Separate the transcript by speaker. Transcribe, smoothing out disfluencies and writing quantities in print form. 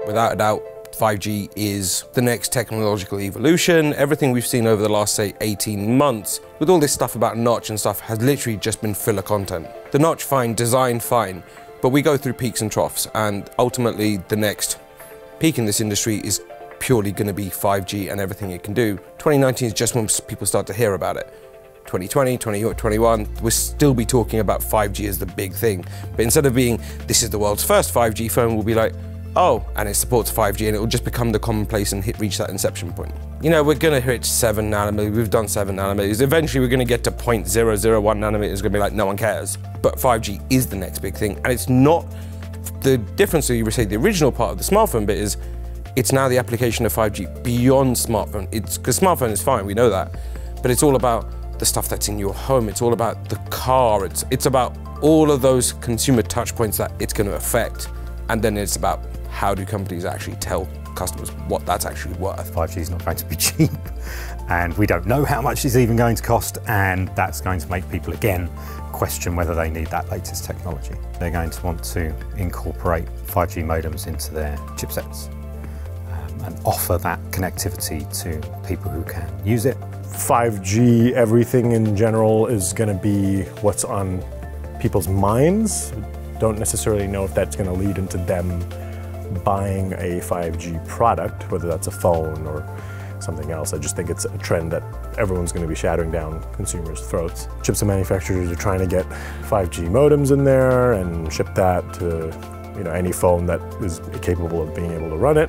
Speaker 1: Without a doubt, 5G is the next technological evolution. Everything we've seen over the last, say, 18 months, with all this stuff about notch and stuff, has literally just been filler content. The notch, fine, design, fine, but we go through peaks and troughs, and ultimately the next peak in this industry is purely going to be 5G and everything it can do. 2019 is just when people start to hear about it. 2020, 2021, we'll still be talking about 5G as the big thing. But instead of being, this is the world's first 5G phone, we'll be like, oh, and it supports 5G, and it will just become the commonplace and reach that inception point. You know, we're gonna hit 7 nanometers, we've done 7 nanometers. Eventually we're gonna get to 0.001 nanometers, it's gonna be like, no one cares. But 5G is the next big thing, and it's not, the difference that you would say the original part of the smartphone bit is, it's now the application of 5G beyond smartphone. Because smartphone is fine, we know that, but it's all about the stuff that's in your home, it's all about the car, it's about all of those consumer touch points that it's gonna affect, and then it's about how do companies actually tell customers what that's actually worth.
Speaker 2: 5G is not going to be cheap, and we don't know how much it's even going to cost, and that's going to make people again question whether they need that latest technology. They're going to want to incorporate 5G modems into their chipsets and offer that connectivity to people who can use it.
Speaker 3: 5G, everything in general is going to be what's on people's minds. Don't necessarily know if that's going to lead into them buying a 5G product, whether that's a phone or something else. I just think it's a trend that everyone's going to be shouting down consumers' throats. Chipset manufacturers are trying to get 5G modems in there and ship that to any phone that is capable of being able to run it.